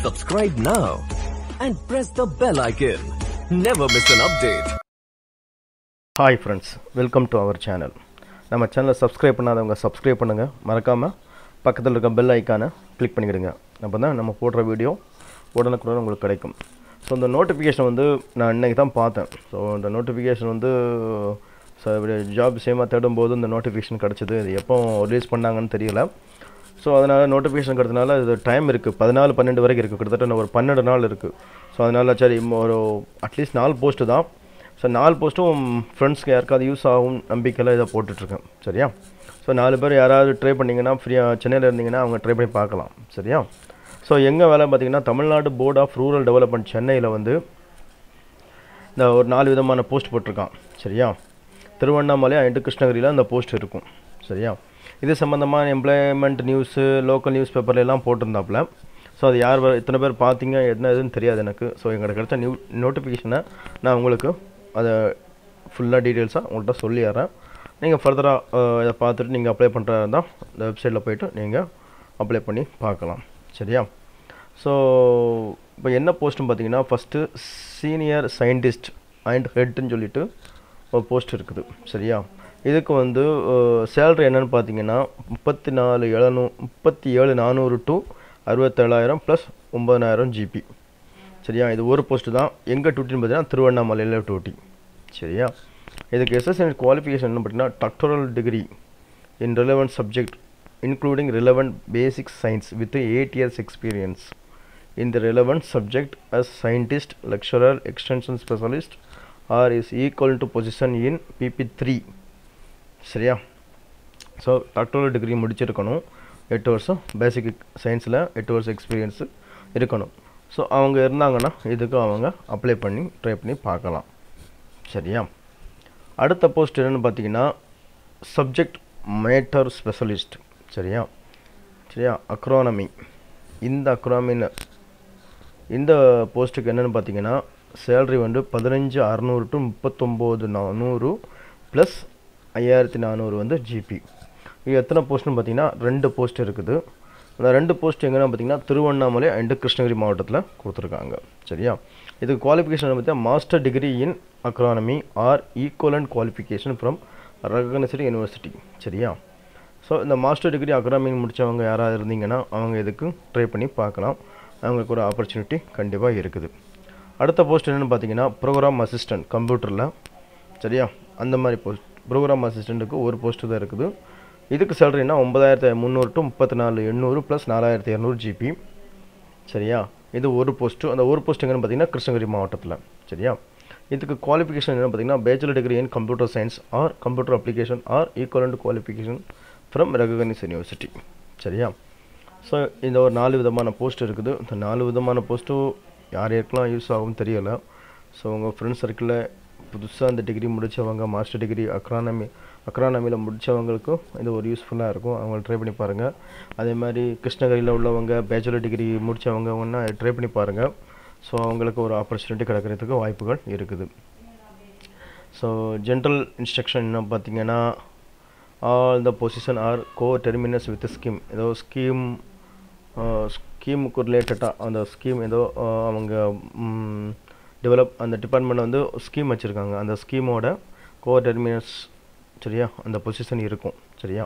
Subscribe now and press the bell icon. Never miss an update. Hi friends, welcome to our channel. நம்ம சேனலை subscribe பண்ணாதவங்க subscribe பண்ணுங்க, மறக்காம பக்கத்துல இருக்க பெல் ஐகானை கிளிக் பண்ணிடுங்க. அப்பதான் நம்ம போடுற வீடியோ உடனுக்குடன் உங்களுக்கு கிடைக்கும். ஸோ இந்த நோட்டிஃபிகேஷன் வந்து நான் இன்னைக்கு தான் பார்த்தேன். ஸோ இந்த நோட்டிஃபிகேஷன் வந்து ஜாப் சேமாக தேடும்போது இந்த நோட்டிஃபிகேஷன் கிடச்சிது. இது எப்போ ரிலீஸ் பண்ணாங்கன்னு தெரியல. ஸோ அதனால் நோட்டிஃபிகேஷன் கிடச்சதுனால இது டைம் இருக்குது, 14-12 வரைக்கும் இருக்குது, கிட்டத்தட்ட ஒரு 12 நாள் இருக்குது. ஸோ அதனால் சரி ஒரு அட்லீஸ்ட் 4 போஸ்ட்டு தான். ஸோ 4 போஸ்ட்டும் ஃப்ரெண்ட்ஸ்க்கு யாருக்காவது யூஸ் ஆகும் நம்பிக்கையில் இதை போட்டுட்ருக்கேன். சரியா? ஸோ 4 பேர் யாராவது ட்ரை பண்ணிங்கன்னா ஃப்ரீயாக சென்னையில் இருந்தீங்கன்னா அவங்க ட்ரை பண்ணி பார்க்கலாம். சரியா? ஸோ எங்கே வேலை பார்த்தீங்கன்னா Tamil Nadu board of rural development சென்னையில் வந்து இந்த ஒரு 4 விதமான போஸ்ட் போட்டிருக்கான். சரியா? திருவண்ணாமலை அண்ட் கிருஷ்ணகிரியில் அந்த போஸ்ட் இருக்கும். சரியா? இது சம்மந்தமான எம்ப்ளாய்மெண்ட் நியூஸு லோக்கல் நியூஸ் பேப்பர்லாம் போட்டிருந்தாப்புல. ஸோ அது யார் இத்தனை பேர் பார்த்தீங்க என்ன எதுன்னு தெரியாது எனக்கு. ஸோ எங்களுக்கு கிடைச்ச நோட்டிஃபிகேஷனை நான் உங்களுக்கு அதை ஃபுல்லாக டீட்டெயில்ஸாக உங்கள்கிட்ட சொல்லிடுறேன். நீங்கள் ஃபர்தராக இதை பார்த்துட்டு நீங்கள் அப்ளை பண்ணுறதா இருந்தால் இந்த வெப்சைட்டில் போய்ட்டு நீங்கள் அப்ளை பண்ணி பார்க்கலாம். சரியா? ஸோ இப்போ என்ன போஸ்ட்டுன்னு பார்த்தீங்கன்னா ஃபஸ்ட்டு சீனியர் சயின்டிஸ்ட் அண்ட் ஹெட்டுன்னு சொல்லிட்டு ஒரு போஸ்ட் இருக்குது. சரியா? இதுக்கு வந்து சேலரி என்னென்னு பார்த்தீங்கன்னா 37,400 டு 67,000 ப்ளஸ் 9,000 ஜிபி. சரியா? இது ஒரு போஸ்ட்டு தான். எங்கே டியூட்டின்னு பார்த்தீங்கன்னா திருவண்ணாமலையில் டியூட்டி. சரியா? இதுக்கு எஸ்எஸ்என் குவாலிஃபிகேஷன் பார்த்தீங்கன்னா doctoral degree in relevant subject including relevant basic science with 8 years experience in the relevant subject as scientist lecturer extension specialist or is equal to position in PP3. சரியா? So doctoral degree முடிச்சிருக்கணும், 8 வருஷம் பேசிக் சயின்ஸில் 8 வருஷம் experience இருக்கணும். So அவங்க இருந்தாங்கன்னா இதுக்கு அவங்க அப்ளை பண்ணி ட்ரை பண்ணி பார்க்கலாம். சரியா? அடுத்த போஸ்ட் என்னென்னு பார்த்தீங்கன்னா சப்ஜெக்ட் மேட்டர் ஸ்பெஷலிஸ்ட். சரியா? சரியா? அக்ரானமி. இந்த அக்ராமின்னு இந்த போஸ்ட்டுக்கு என்னென்னு பார்த்தீங்கன்னா சேலரி வந்து 15,600 டு 39,400 ப்ளஸ் 5,400 வந்து ஜிபி. இது எத்தனை போஸ்ட்னு பார்த்தீங்கன்னா 2 போஸ்ட் இருக்குது. அந்த 2 போஸ்ட் எங்கன்னா பார்த்தீங்கன்னா திருவண்ணாமலை அண்டு கிருஷ்ணகிரி மாவட்டத்தில் கொடுத்துருக்காங்க. சரியா? இதுக்கு குவாலிஃபிகேஷன் பார்த்தீங்கன்னா master degree in agronomy or equivalent qualification from recognised university. சரியா? ஸோ இந்த மாஸ்டர் டிகிரி அக்ரானமி முடித்தவங்க யாராவது இருந்தீங்கன்னா அவங்க இதுக்கு ட்ரை பண்ணி பார்க்கலாம். அவங்களுக்கு ஒரு ஆப்பர்ச்சுனிட்டி கண்டிப்பாக இருக்குது. அடுத்த போஸ்ட் என்னென்னு பார்த்தீங்கன்னா ப்ரோக்ராம் அசிஸ்டன்ட் கம்ப்யூட்டரில். சரியா? அந்த மாதிரி போஸ்ட் ப்ரோக்ராம் அசிஸ்டண்ட்டுக்கு ஒரு போஸ்ட்டு தான் இருக்குது. இதுக்கு சேலரினா 9,300 டு 34,800 ப்ளஸ் 4,200 ஜிபி. சரியா? இது ஒரு போஸ்ட்டு. அந்த ஒரு போஸ்ட் எங்கன்னு பார்த்தீங்கன்னா கிருஷ்ணகிரி மாவட்டத்தில். சரியா? இதுக்கு குவாலிஃபிகேஷன் என்னென்னு பார்த்தீங்கன்னா bachelor degree in computer science or computer application or equivalent qualification from recognised university. சரியா? ஸோ இந்த ஒரு 4 விதமான போஸ்ட் இருக்குது. இந்த 4 விதமான போஸ்ட்டும் யார் யாருக்கெல்லாம் யூஸ் ஆகும்னு தெரியலை. ஸோ உங்கள் ஃப்ரெண்ட்ஸ் சர்க்கிளில் புதுசாக அந்த டிகிரி முடித்தவங்க மாஸ்டர் டிகிரி அக்ரானமியில் முடித்தவங்களுக்கும் இது ஒரு யூஸ்ஃபுல்லாக இருக்கும். அவங்க ட்ரை பண்ணி பாருங்கள். அதே மாதிரி கிருஷ்ணகிரியில் உள்ளவங்க பேச்சுலர் டிகிரி முடித்தவங்க ஒன்றா ட்ரை பண்ணி பாருங்கள். ஸோ அவங்களுக்கு ஒரு ஆப்பர்ச்சுனிட்டி கிடைக்கிறதுக்கு வாய்ப்புகள் இருக்குது. ஸோ ஜென்ரல் இன்ஸ்ட்ரக்ஷன் என்ன பார்த்தீங்கன்னா all the position R co-terminus with scheme. ஏதோ ஸ்கீமுக்கு ரிலேட்டடாக அந்த ஸ்கீம் ஏதோ அவங்க டெவலப் அந்த டிபார்ட்மெண்ட் வந்து ஸ்கீம் வச்சுருக்காங்க. அந்த ஸ்கீமோட co-terminus. சரியா? அந்த பொசிஷன் இருக்கும். சரியா?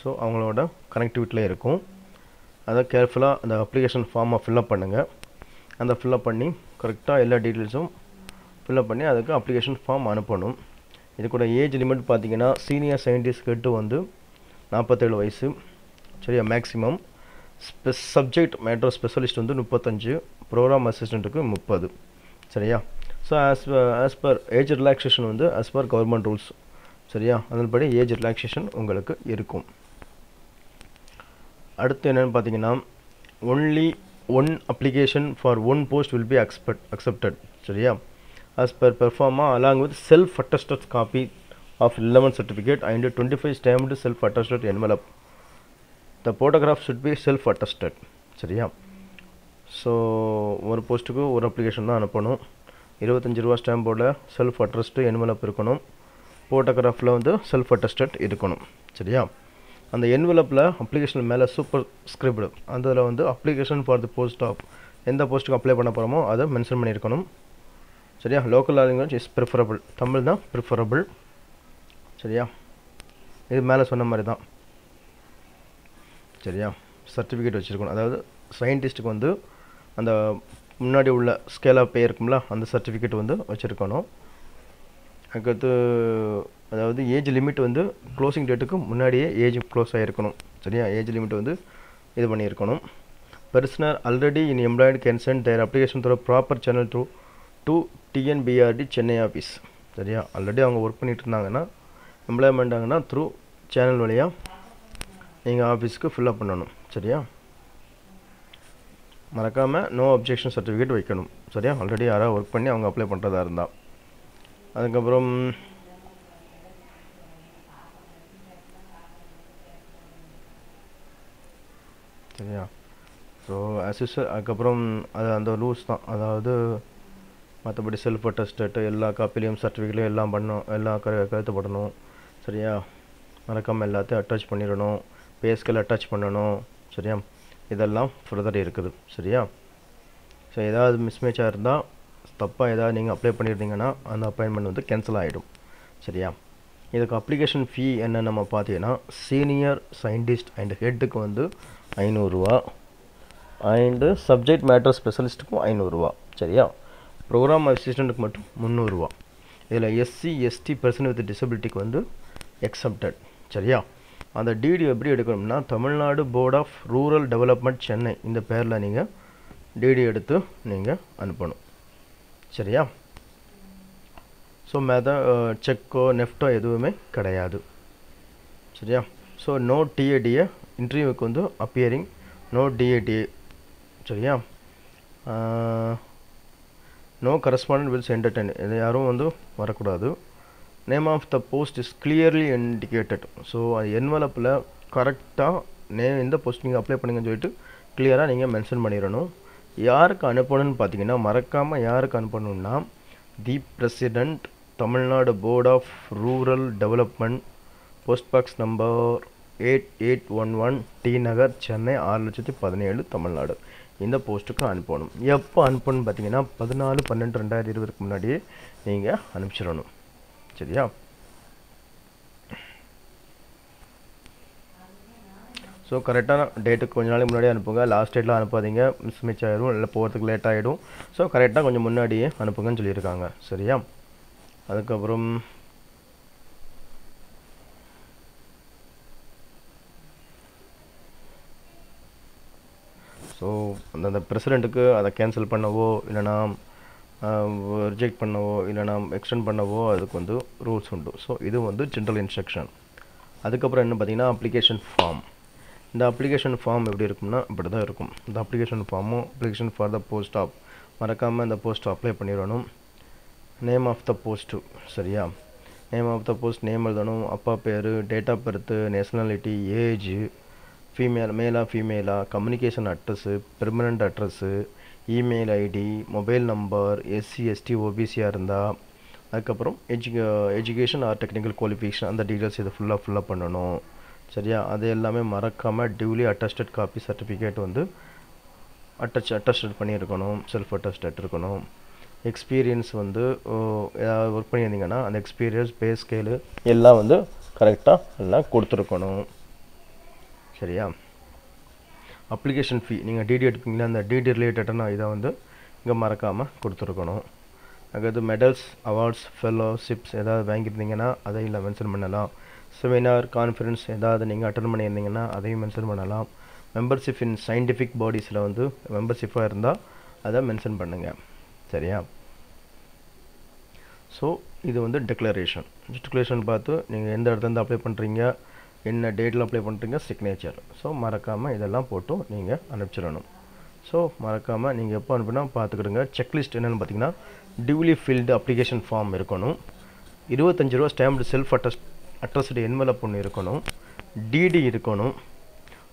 ஸோ அவங்களோட கனெக்டிவிட்டியில் இருக்கும். அதை கேர்ஃபுல்லாக அந்த அப்ளிகேஷன் ஃபார்மை ஃபில்அப் பண்ணுங்கள். அந்த ஃபில்அப் பண்ணி கரெக்டாக எல்லா டீட்டெயில்ஸும் ஃபில்அப் பண்ணி அதுக்கு அப்ளிகேஷன் ஃபார்ம் அனுப்பணும். இது கூட ஏஜ் லிமிட் பார்த்தீங்கன்னா சீனியர் சயின்டிஸ்ட் கேட்டு வந்து 47 வயசு. சரியா? மேக்ஸிமம் சப்ஜெக்ட் மேட்டர் ஸ்பெஷலிஸ்ட் வந்து 35, ப்ரோக்ராம் அசிஸ்டண்ட்டுக்கு 30. சரியா? So as per age relaxation வந்து ஆஸ் பர் கவர்மெண்ட் ரூல்ஸ். சரியா? அதன்படி ஏஜ் ரிலாக்ஸேஷன் உங்களுக்கு இருக்கும். அடுத்து என்னென்னு பார்த்தீங்கன்னா only 1 application for 1 post will be accepted. சரியா? as per performa along with self-attested copy of relevant certificate and 25 stamped self-attested envelope. The photograph should be self-attested. சரியா? So ஒரு போஸ்ட்டுக்கு ஒரு அப்ளிகேஷன் தான் அனுப்பணும். 25 ரூபா ஸ்டாம்போட செல்ஃப் அட்ரஸ்டு என்வலப் இருக்கணும். ஃபோட்டோகிராஃபில் வந்து செல்ஃப் அட்டஸ்டட் இருக்கணும். சரியா? அந்த என்வலப்பில் அப்ளிகேஷன் மேலே சூப்பர் ஸ்கிரிப்ட் அதில் வந்து application for the post of எந்த போஸ்ட்டுக்கு அப்ளை பண்ண போகிறோமோ அதை மென்ஷன் பண்ணியிருக்கணும். சரியா? Local language is preferable, Tamil தான் ப்ரிஃபரபிள். சரியா? இது மேலே சொன்ன மாதிரி தான். சரியா? சர்டிஃபிகேட் வச்சுருக்கணும். அதாவது சயின்டிஸ்ட்டுக்கு வந்து அந்த முன்னாடி உள்ள ஸ்கேல் ஆஃப் பே இருக்கும்ல, அந்த சர்டிஃபிகேட் வந்து வச்சுருக்கணும். அதுக்கடுத்து அதாவது ஏஜ் லிமிட் வந்து க்ளோசிங் டேட்டுக்கு முன்னாடியே ஏஜ் க்ளோஸ் ஆகிருக்கணும். சரியா? ஏஜ் லிமிட் வந்து இது பண்ணியிருக்கணும். Persons already in employed can send their application through proper channel through to TNPRD Chennai office. சரியா? ஆல்ரெடி அவங்க ஒர்க் பண்ணிகிட்டு இருந்தாங்கன்னா எம்ப்ளாய்மெண்ட் ஆகுனா த்ரூ சேனல் வழியாக நீங்கள் ஆஃபீஸ்க்கு ஃபில்அப் பண்ணணும். சரியா? மறக்காமல் நோ அப்ஜெக்ஷன் சர்டிஃபிகேட் வைக்கணும். சரியா? ஆல்ரெடி யாராவது ஒர்க் பண்ணி அவங்க அப்ளை பண்ணுறதா இருந்தால். அதுக்கப்புறம் சரியா? ஸோ ஆஸ் யூஸ்வல் அதுக்கப்புறம் அது அந்த ரூல்ஸ் தான். அதாவது மற்றபடி செல்ஃப் அட்டஸ்டேட்டு எல்லா காப்பிலையும் சர்டிஃபிகேட்லையும் எல்லாம் பண்ணணும், எல்லாம் கருத்துப்படணும். சரியா? மறக்காமல் எல்லாத்தையும் அட்டாச் பண்ணிடணும், பேஸ்கெல்லாம் அட்டாச் பண்ணணும். சரியா? இதெல்லாம் ஃபர்தர் இருக்குது. சரியா? ஸோ ஏதாவது மிஸ்மேட்சாக இருந்தால் தப்பாக ஏதாவது நீங்கள் அப்ளை பண்ணியிருந்தீங்கன்னா அந்த அப்பாயின்மெண்ட் வந்து கேன்சல் ஆகிடும். சரியா? இதுக்கு அப்ளிகேஷன் ஃபீ என்ன நம்ம பார்த்தீங்கன்னா சீனியர் சயின்டிஸ்ட் அண்ட் ஹெட்டுக்கு வந்து 500 ரூபா அண்டு சப்ஜெக்ட் மேட்டர் ஸ்பெஷலிஸ்ட்டுக்கும் 500 ரூபா. சரியா? ப்ரோக்ராம் அசிஸ்டண்ட்டுக்கு மட்டும் 300 ரூபா. இதில் எஸ்சி எஸ்டி பர்சன் வித் டிசபிலிட்டிக்கு வந்து எக்ஸப்டட். சரியா? அந்த டிடி எப்படி எடுக்கணும்னா Tamil Nadu board of rural development Chennai இந்த பேரில் நீங்கள் டிடி எடுத்து நீங்கள் அனுப்பணும். சரியா? ஸோ செக்கோ நெஃப்டோ எதுவுமே கிடையாது. சரியா? ஸோ நோ டிஏடிஏ இன்டர்வியூக்கு வந்து அப்பியரிங் நோ டிஏடிஏ. சரியா? நோ கரஸ்பாண்டன்ட் வில் சென்டர்டன் இது யாரும் வந்து வரக்கூடாது. Name of the post is clearly indicated. So அது என்வலப்பில் கரெக்டாக எந்த போஸ்ட் நீங்கள் அப்ளை பண்ணுங்கன்னு சொல்லிட்டு கிளியராக நீங்கள் மென்ஷன் பண்ணிடணும். யாருக்கு அனுப்பணும்னு பார்த்தீங்கன்னா மறக்காமல் யாருக்கு அனுப்பணும்னா the president Tamil Nadu board of rural development post box number 8811 T Nagar Chennai 6,17,000 Tamil Nadu இந்த போஸ்ட்டுக்கு அனுப்பணும். எப்போ அனுப்பணும்னு பார்த்தீங்கன்னா 14/12/2020 முன்னாடியே நீங்கள் அனுப்பிச்சிடணும். சரியா? ஸோ கரெக்டான டேட்டுக்கு கொஞ்ச நாளைக்கு முன்னாடியே அனுப்புங்க. லாஸ்ட் டேட்டில் அனுப்பாதீங்க, மிஸ் ஆகிடும், இல்லை போகிறதுக்கு லேட் ஆகிடும். ஸோ கரெக்டாக கொஞ்சம் முன்னாடியே அனுப்புங்கன்னு சொல்லியிருக்காங்க. சரியா? அதுக்கப்புறம் ஸோ அந்த பிரசிடெண்ட்டுக்கு அதை கேன்சல் பண்ணவோ இல்லைனா ரிஜெக்ட் பண்ணவோ இல்லைனா எக்ஸ்டெண்ட் பண்ணவோ அதுக்கு வந்து ரூல்ஸ் உண்டு. ஸோ இது வந்து ஜென்ரல் இன்ஸ்ட்ரக்ஷன். அதுக்கப்புறம் என்ன பார்த்தீங்கன்னா அப்ளிகேஷன் ஃபார்ம். இந்த அப்ளிகேஷன் ஃபார்ம் எப்படி இருக்கும்னா இப்படி தான் இருக்கும். இந்த அப்ளிகேஷன் ஃபார்மும் application for the post of மறக்காமல் இந்த போஸ்ட்டு அப்ளை பண்ணிடணும். Name of the post. சரியா? Name of the post name எழுதணும், அப்பா பேர், date of birth, nationality, age, female மேலா ஃபீமேலா, communication address, permanent address, email ID, mobile number, SC ST ஓபிசியாக இருந்தால், அதுக்கப்புறம் எஜுகேஷன் ஆர் டெக்னிக்கல் குவாலிஃபிகேஷன் அந்த டீட்டெயில்ஸ் இதை ஃபுல்லாக பண்ணணும். சரியா? அது எல்லாமே மறக்காமல் டியூலி அட்டஸ்டட் காப்பி சர்டிஃபிகேட் வந்து அட்டஸ்டட் பண்ணியிருக்கணும், செல்ஃப் அட்டஸ்டட் இருக்கணும். எக்ஸ்பீரியன்ஸ் வந்து ஏதாவது ஒர்க் பண்ணியிருந்தீங்கன்னா அந்த எக்ஸ்பீரியன்ஸ் பே ஸ்கேலு எல்லாம் வந்து கரெக்டாக எல்லாம் கொடுத்துருக்கணும். சரியா? அப்ளிகேஷன் ஃபீ நீங்கள் டிடி எடுப்பீங்களா அந்த டிடி ரிலேட்டடான இதை வந்து இங்கே மறக்காமல் கொடுத்துருக்கணும். அதுக்கு மெடல்ஸ் அவார்ட்ஸ் ஃபெல்லோஷிப்ஸ் ஏதாவது வாங்கியிருந்தீங்கன்னா அதையும் மென்ஷன் பண்ணலாம். செமினார் கான்ஃபரன்ஸ் ஏதாவது நீங்கள் அட்டன் பண்ணியிருந்தீங்கன்னா அதையும் மென்ஷன் பண்ணலாம். மெம்பர்ஷிப் இன் சயின்டிஃபிக் பாடிஸில் வந்து மெம்பர்ஷிப்பாக இருந்தால் அதை மென்ஷன் பண்ணுங்கள். சரியா? ஸோ இது வந்து டிக்ளரேஷன் பார்த்து நீங்கள் எந்த இடத்துலேருந்து அப்ளை பண்ணுறீங்க, என்ன டேட்டில் அப்ளை பண்ணுறீங்க, சிக்னேச்சர். ஸோ மறக்காமல் இதெல்லாம் போட்டு நீங்கள் அனுப்பிச்சிடணும். ஸோ மறக்காமல் நீங்கள் எப்போ அனுப்புனா பார்த்துக்கிடுங்க. செக்லிஸ்ட் என்னென்னு பார்த்தீங்கன்னா டியூலி ஃபில்டு அப்ளிகேஷன் ஃபார்ம் இருக்கணும், 25 ரூபா ஸ்டாம்ப்டு செல்ஃப் அட்ரஸ்டு என்வலப் ஒன்று இருக்கணும், டிடி இருக்கணும்,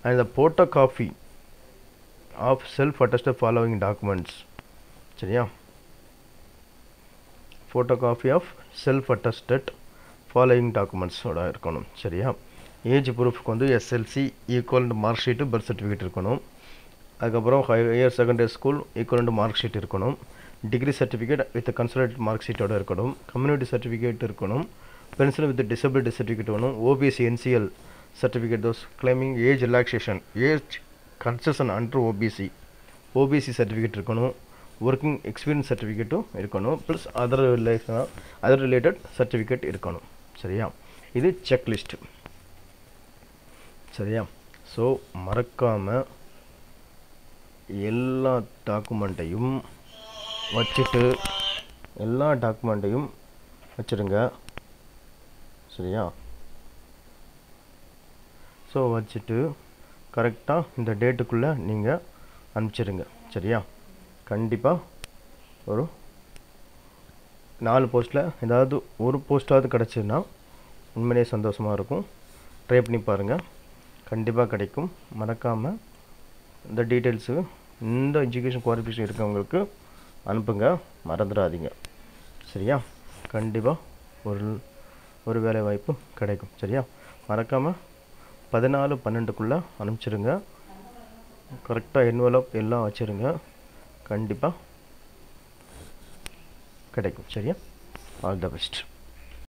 and the photo copy of self attested following documents. சரியா? Photo copy of self attested following டாக்குமெண்ட்ஸோட இருக்கணும். சரியா? ஏஜ் ப்ரூஃப்க்கு வந்து SLC equivalent mark sheet birth certificate இருக்கணும். அதுக்கப்புறம் higher secondary school equivalent mark sheet இருக்கணும். Degree certificate with consolidated mark ஷீட்டோட இருக்கணும். கம்யூனிட்டி சர்டிஃபிகேட் இருக்கணும். பென்ஷன் வித் டிசபிலிட்டி சர்டிஃபிகேட் வேணும். OBC NCL certificate those claiming age relaxation age concession under OBC certificate இருக்கணும். Working experience சர்டிஃபிகேட்டும் இருக்கணும். Plus other related certificate இருக்கணும். சரியா, இது செக்லிஸ்ட். சரியா, ஸோ மறக்காமல் எல்லா டாக்குமெண்ட்டையும் வச்சுருங்க. சரியா, ஸோ வச்சுட்டு கரெக்டாக இந்த டேட்டுக்குள்ளே நீங்கள் அனுப்பிச்சிடுங்க. சரியா, கண்டிப்பாக ஒரு 4 போஸ்ட்டில் ஏதாவது ஒரு போஸ்ட்டாவது கிடச்சிதுன்னா உண்மையிலே சந்தோஷமாக இருக்கும். ட்ரை பண்ணி பாருங்கள், கண்டிப்பாக கிடைக்கும். மறக்காமல் இந்த டீட்டெயில்ஸு இந்த எஜுகேஷன் குவாலிஃபிகேஷன் இருக்கவங்களுக்கு அனுப்புங்க, மறந்துடாதீங்க. சரியா, கண்டிப்பாக ஒரு வேலை வாய்ப்பு கிடைக்கும். சரியா, மறக்காமல் 14/12க்குள்ளே அனுப்பிச்சிடுங்க. கரெக்டாக என்வலப் எல்லாம் வச்சுருங்க, கண்டிப்பாக கிடைக்கும். சரியா, ஆல் த பெஸ்ட்.